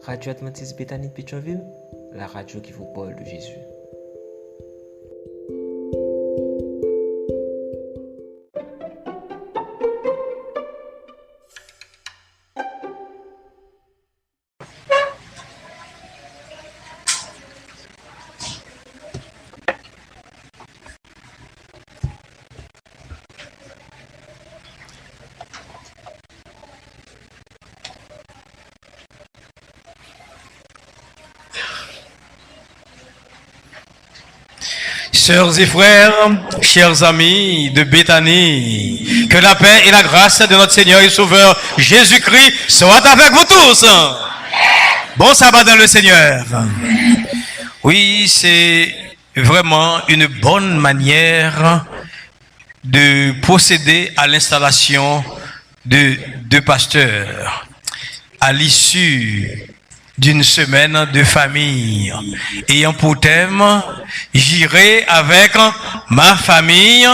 Radio Adventiste Bethany de Pétionville, la radio qui vous parle de Jésus. Sœurs et frères, chers amis de Béthanie, que la paix et la grâce de notre Seigneur et Sauveur Jésus-Christ soient avec vous tous. Bon sabbat dans le Seigneur. Oui, c'est vraiment une bonne manière de procéder à l'installation de deux pasteurs à l'issue d'une semaine de famille, ayant pour thème « J'irai avec ma famille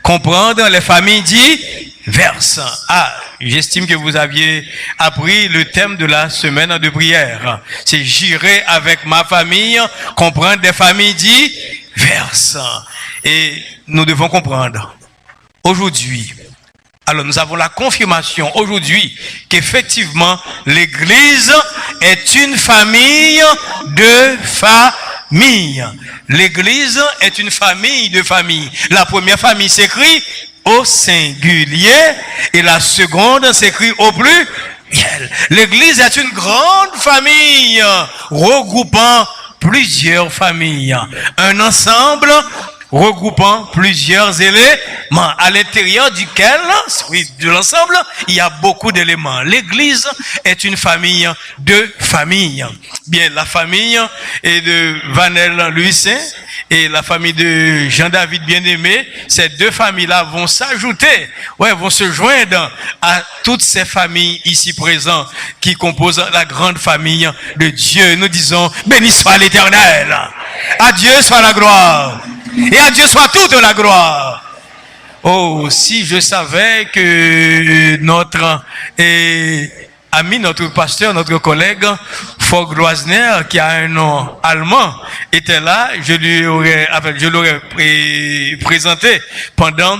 comprendre les familles diverses ». Ah, j'estime que vous aviez appris le thème de la semaine de prière. C'est « J'irai avec ma famille comprendre des familles diverses ». Et nous devons comprendre aujourd'hui. Alors nous avons la confirmation aujourd'hui qu'effectivement l'Église est une famille de famille. L'Église est une famille de famille. La première famille s'écrit au singulier et la seconde s'écrit au pluriel. L'Église est une grande famille regroupant plusieurs familles. Un ensemble regroupant plusieurs éléments à l'intérieur duquel, oui, de l'ensemble, il y a beaucoup d'éléments. L'Église est une famille de familles. Bien, la famille est de Vanel Lucin et la famille de Jean-David Bien-Aimé. Ces deux familles-là vont s'ajouter, ouais, vont se joindre à toutes ces familles ici présentes qui composent la grande famille de Dieu. Nous disons, béni soit l'Éternel. À Dieu soit la gloire. Et à Dieu soit toute la gloire. Oh, si je savais que notre ami, notre pasteur, notre collègue, Fogg Loisner, qui a un nom allemand, était là, je l'aurais présenté pendant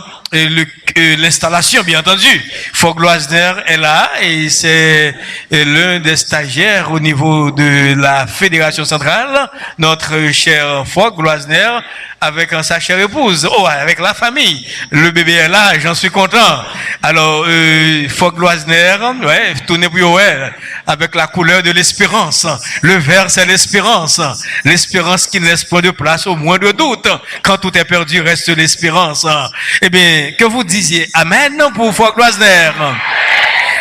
l'installation, bien entendu. Fogg Loisner est là et c'est l'un des stagiaires au niveau de la Fédération centrale, notre cher Fogg Loisner, avec sa chère épouse, oh, avec la famille. Le bébé est là, j'en suis content. Alors, Fogg Loisner, ouais, tournez pour elle, avec la couleur de l'espérance. Le vert, c'est l'espérance. L'espérance qui ne laisse pas de place au moindre doute. Quand tout est perdu, reste l'espérance. Eh bien, que vous disiez Amen pour Fogg Loisner.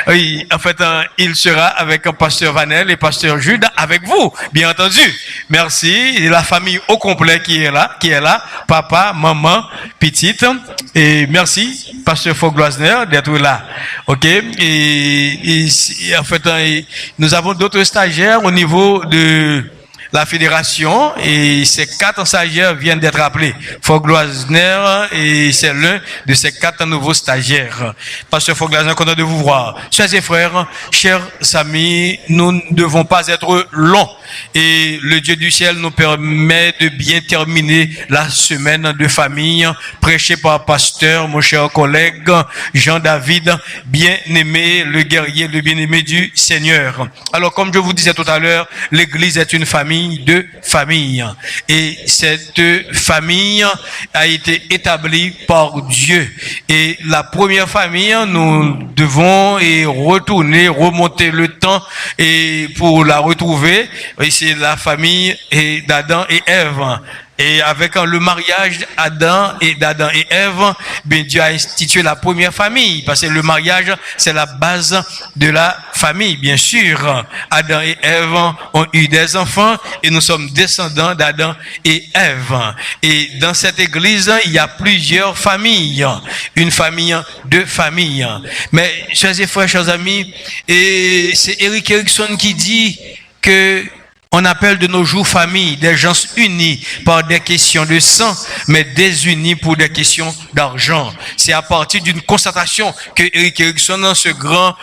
Oui, en fait, il sera avec pasteur Vanel et pasteur Jude avec vous, bien entendu. Merci. Et la famille au complet qui est là, papa, maman, petite. Et merci, pasteur Fogg Loisner, d'être là. OK? Et en fait, nous avons d'autres stagiaires au niveau de la fédération et ces 4 stagiaires viennent d'être appelés. Fogg Loisner et c'est l'un de ces 4 nouveaux stagiaires. Pasteur Fogg Loisner, content de vous voir. Chers et frères, chers amis, nous ne devons pas être longs et le Dieu du ciel nous permet de bien terminer la semaine de famille prêchée par pasteur, mon cher collègue Jean-David, bien-aimé, le guerrier, le bien-aimé du Seigneur. Alors, comme je vous disais tout à l'heure, l'Église est une famille de famille. Et cette famille a été établie par Dieu. Et la première famille, nous devons remonter le temps et pour la retrouver. Et c'est la famille d'Adam et Ève. Et avec le mariage d'Adam et Ève, bien Dieu a institué la première famille, parce que le mariage, c'est la base de la famille, bien sûr. Adam et Ève ont eu des enfants et nous sommes descendants d'Adam et Ève. Et dans cette église, il y a plusieurs familles, une famille, deux familles. Mais, chers et frères, chers amis, et c'est Eric Erickson qui dit que On appelle de nos jours famille des gens unis par des questions de sang, mais désunis pour des questions d'argent. C'est à partir d'une constatation que Erik Erikson, ce grand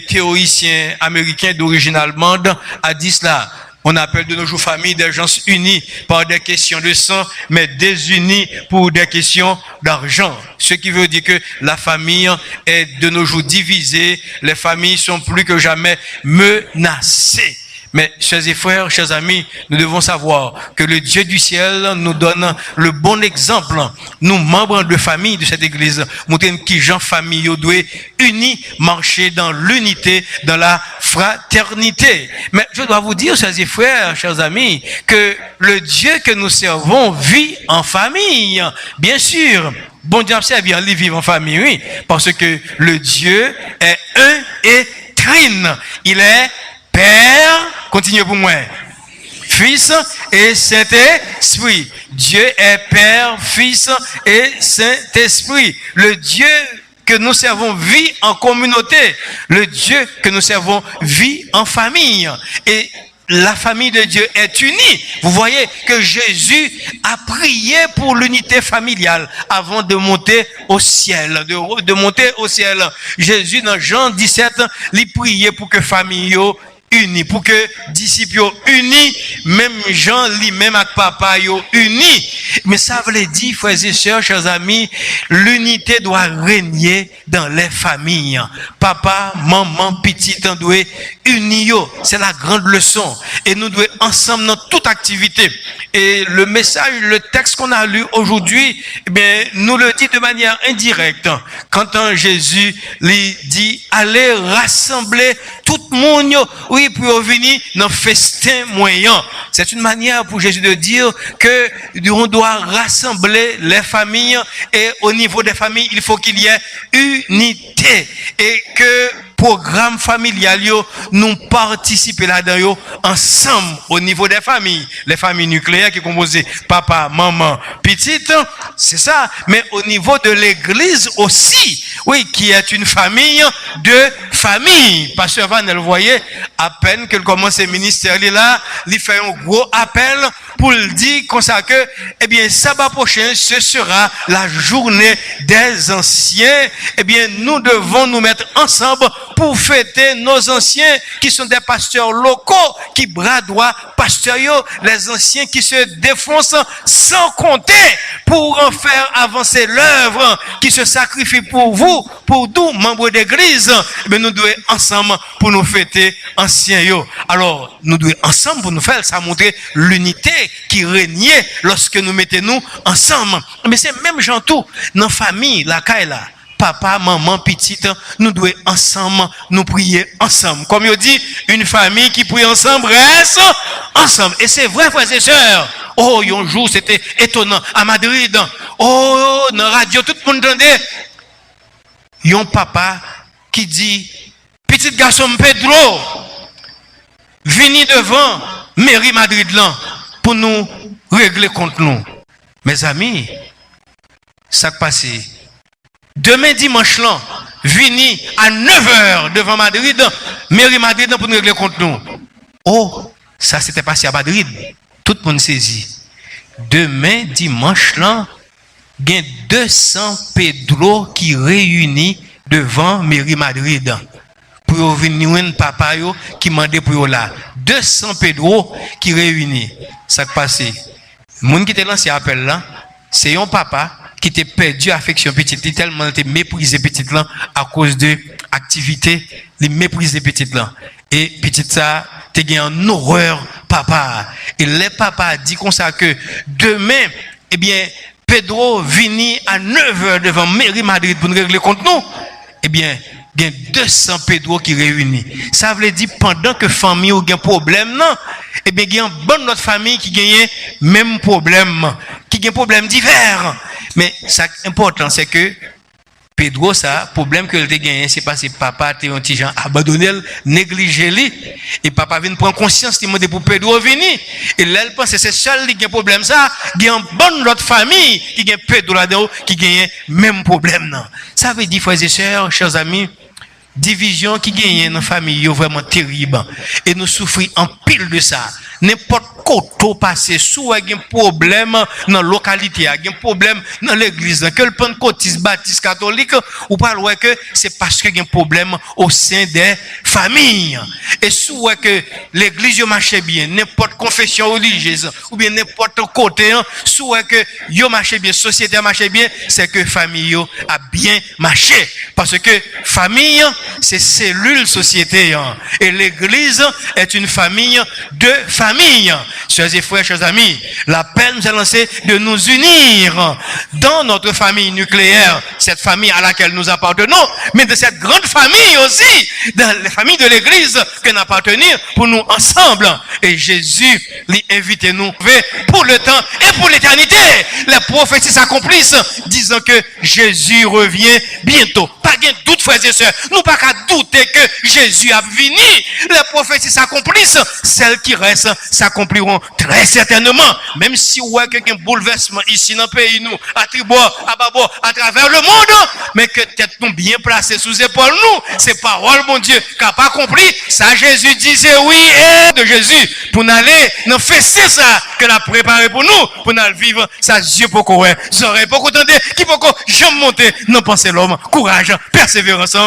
théoricien américain d'origine allemande, a dit cela. On appelle de nos jours famille des gens unis par des questions de sang, mais désunis pour des questions d'argent. Ce qui veut dire que la famille est de nos jours divisée. Les familles sont plus que jamais menacées. Mais, chers et frères, chers amis, nous devons savoir que le Dieu du ciel nous donne le bon exemple. Nous, membres de famille de cette église, montrer qui gens famille doit unis, marcher dans l'unité, dans la fraternité. Mais je dois vous dire, chers et frères, chers amis, que le Dieu que nous servons vit en famille. Bien sûr. Bon Dieu, c'est bien, il vit en famille, oui. Parce que le Dieu est un et trine. Il est Père, continuez pour moi, Fils et Saint-Esprit. Dieu est Père, Fils et Saint-Esprit. Le Dieu que nous servons vit en communauté. Le Dieu que nous servons vit en famille. Et la famille de Dieu est unie. Vous voyez que Jésus a prié pour l'unité familiale avant de monter au ciel, de monter au ciel. Jésus, dans Jean 17, il priait pour que famille unis, pour que disciples unis, même Jean lui-même avec papa yo unis. Mais ça veut dire, frères et sœurs, chers amis, l'unité doit régner dans les familles. Papa, maman, petit, on doit unis. C'est la grande leçon. Et nous devons ensemble dans toute activité. Et le message, le texte qu'on a lu aujourd'hui, eh bien, nous le dit de manière indirecte. Quand Jésus lui dit, allez rassembler tout le monde, oui, pour venir dans festin moyen. C'est une manière pour Jésus de dire que on doit rassembler les familles et au niveau des familles, il faut qu'il y ait unité et que programme familial nous participer là-dedans ensemble au niveau des familles, les familles nucléaires qui composent papa, maman, petite, c'est ça, mais au niveau de l'église aussi, oui, qui est une famille de famille. Pasteur Van, elle voyait, à peine qu'elle commence le ministère là, il fait un gros appel pour le dire comme ça que, eh bien, sabbat prochain, ce sera la journée des anciens. Eh bien, nous devons nous mettre ensemble pour fêter nos anciens qui sont des pasteurs locaux, qui bras droit pasteurs, les anciens qui se défoncent sans compter pour en faire avancer l'œuvre, qui se sacrifient pour vous, pour nous, membres d'église. Eh bien, nous devons ensemble pour nous fêter anciens. Alors, nous devons ensemble pour nous faire ça montrer l'unité qui régnait lorsque nous mettons ensemble. Mais c'est même gens tout, dans la famille, la caille là. Papa, maman, petite, nous devons ensemble, nous prier ensemble. Comme il dit, une famille qui prie ensemble reste ensemble. Et c'est vrai, frères et sœurs. Oh, un jour, c'était étonnant. À Madrid, oh, dans la radio, tout le monde entendait. Il y a un papa qui dit, petit garçon Pedro, venez devant mairie Madrid là, pour nous régler contre nous. Mes amis, ça passe. Demain dimanche là, venez à 9h devant Madrid, mairie Madrid pour nous régler contre nous. Oh, ça s'était passé à Madrid. Tout le monde saisit. Demain dimanche là, il y a 200 Pedro qui réunissent devant mairie Madrid. Pour venir papa yo qui mandait pour là 200 Pedro qui réunit ça passé moun qui était lancé appel là c'est un papa qui était perdu affection petite tellement était méprisé petite là à cause de activité les mépriser petite là et petite ça t'es gagné en horreur papa et les papa dit comme ça que demain eh bien Pedro vini à 9h devant mairie Madrid pour nous régler contre nous eh bien il y a 200 Pedro qui réunissent. Ça veut dire pendant que famille ou un problème non, eh bien il y a une bonne autre famille qui gagne même problème, qui gagne problème divers. Mais ça important c'est que Pedro ça problème que il a gagné c'est parce que papa était un petit gens abandonné, négligé lui et papa vient prendre conscience il demande pour Pedro venir et là il pense c'est seul qui a problème ça, il y a une bonne autre famille qui gagne Pedro là-dedans qui gagne même problème non. Ça veut dire frères et sœurs, chers amis, division qui gagne dans la famille est vraiment terrible et nous souffrons en pile de ça. n'importe côté passer sous un problème dans la localité, un problème dans l'église, que le pentecôtiste, baptiste, catholique, ou pas loin que c'est parce qu'il y a un problème au sein des familles. Et sous que l'église marche bien, n'importe confession religieuse, ou bien n'importe côté, sous que yo marche bien, société marche bien, c'est que famille a bien marché. Parce que famille, c'est cellule société. Et l'église est une famille de familles. Chers et frères, chers amis, l'appel nous est lancé de nous unir dans notre famille nucléaire, cette famille à laquelle nous appartenons, mais de cette grande famille aussi, dans la famille de l'église que nous appartenons pour nous ensemble. Et Jésus lui invite nous pour le temps et pour l'éternité. Les prophéties s'accomplissent disant que Jésus revient bientôt. Pas de doute, frères et sœurs. Nous pas qu'à douter que Jésus a venu. Les prophéties s'accomplissent. Celles qui restent s'accompliront très certainement. Même si on a quelqu'un bouleversement ici dans le pays, nous, à tribord, à babord, à travers le monde, mais que tête nous bien placée sous épaules nous, c'est parole, mon Dieu, qui n'a pas compris. Ça, Jésus disait oui et de Jésus pour nous aller, nous faire ça que l'a préparé pour nous, pour nous vivre ça, Dieu pour courir. Vous aurez beaucoup entendu qui peut jamais monter, non penser l'homme, courage, persévérance.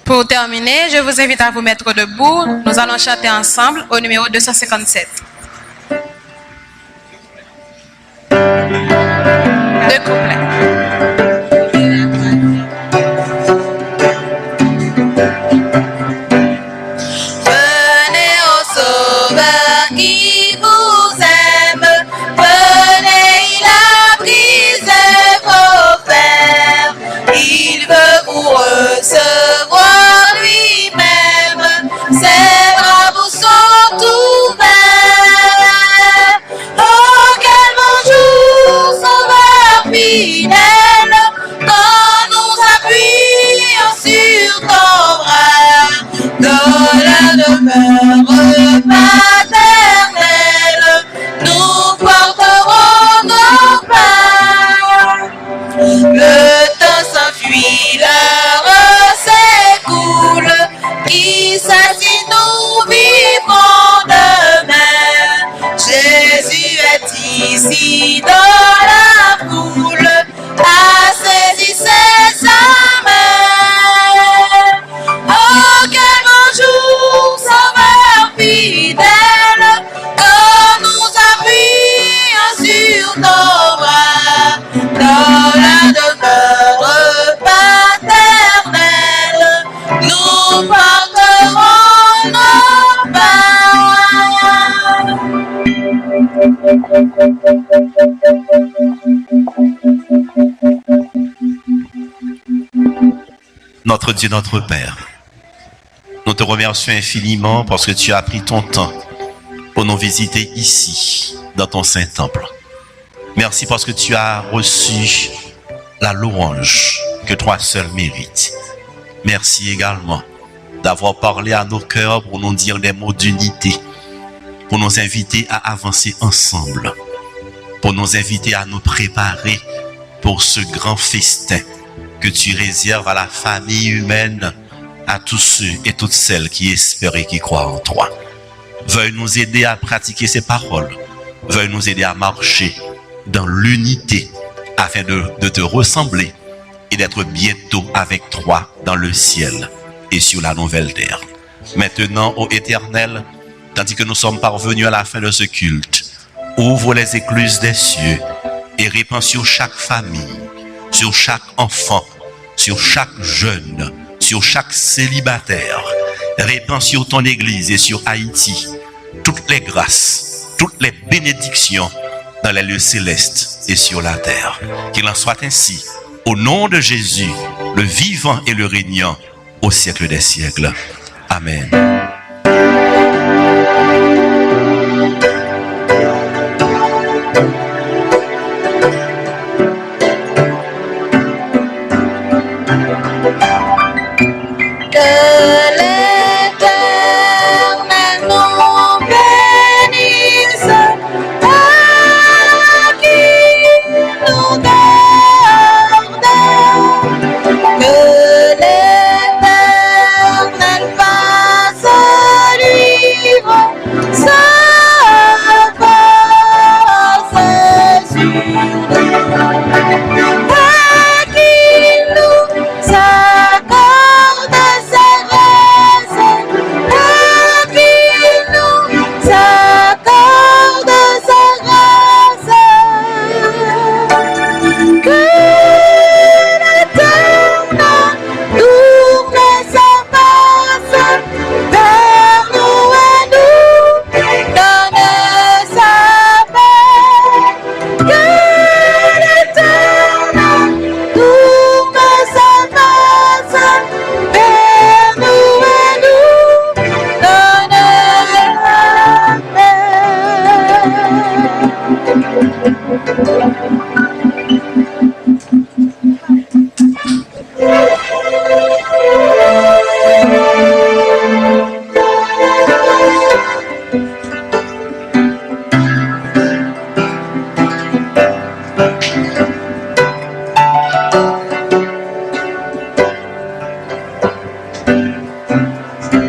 Pour terminer, je vous invite à vous mettre debout. Nous allons chanter ensemble au numéro 257. Deux couplets. Venez au Sauveur qui vous aime, venez, il a brisé vos fers, il veut vous recevoir lui-même, ses bras vous sont ouverts. Oh, quel beau jour, Sauveur fidèle, quand nous appuyons sur ton bras, dans la demeure paternelle, nous porterons nos pas. Le temps s'enfuit, l'heure s'écoule, qui sait si nous vivrons demain. Jésus est ici dans la foule, saisissez sa main. Oh, quel beau jour, Sauveur fidèle, quand nous appuyons sur ton bras, dans la demeure paternelle, nous porterons nos pas. Notre Dieu, notre Père, nous te remercions infiniment parce que tu as pris ton temps pour nous visiter ici, dans ton Saint-Temple. Merci parce que tu as reçu la louange que toi seul mérites. Merci également d'avoir parlé à nos cœurs pour nous dire des mots d'unité, pour nous inviter à avancer ensemble, pour nous inviter à nous préparer pour ce grand festin que tu réserves à la famille humaine, à tous ceux et toutes celles qui espèrent et qui croient en toi. Veuille nous aider à pratiquer ces paroles. Veuille nous aider à marcher dans l'unité afin de te ressembler et d'être bientôt avec toi dans le ciel et sur la nouvelle terre. Maintenant, ô Éternel, tandis que nous sommes parvenus à la fin de ce culte, ouvre les écluses des cieux et répands sur chaque famille, sur chaque enfant, sur chaque jeune, sur chaque célibataire. Répands sur ton Église et sur Haïti toutes les grâces, toutes les bénédictions dans les lieux célestes et sur la terre. Qu'il en soit ainsi, au nom de Jésus, le vivant et le régnant, au siècle des siècles. Amen. Nous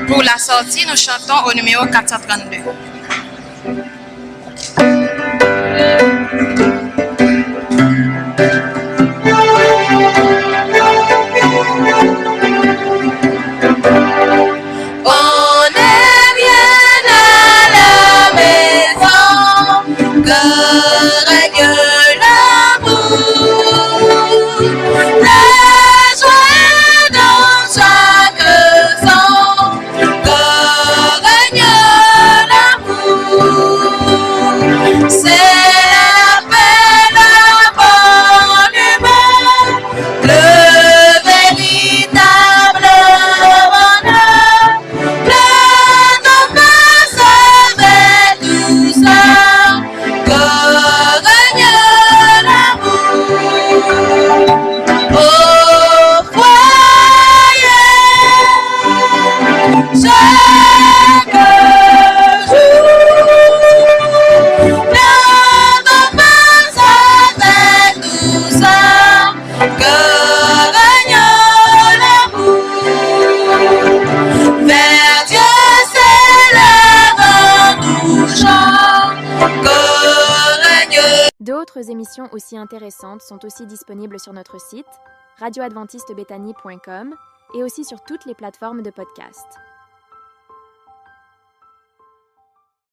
Pour la sortie, nous chantons au numéro 432. On est bien à la maison, que règne l'amour. La joie dans chaque sang, que règne l'amour. C'est la paix, la bonne humeur, le véritable bonheur. Plein de grâce avec douceur, que règne l'amour. Au foyer, chaque jour, plein de grâce avec douceur, que règne l'amour. Vers Dieu s'élève nous chant, que règne. D'autres émissions aussi intéressantes sont aussi disponibles sur notre site radioadventistebethany.com et aussi sur toutes les plateformes de podcast.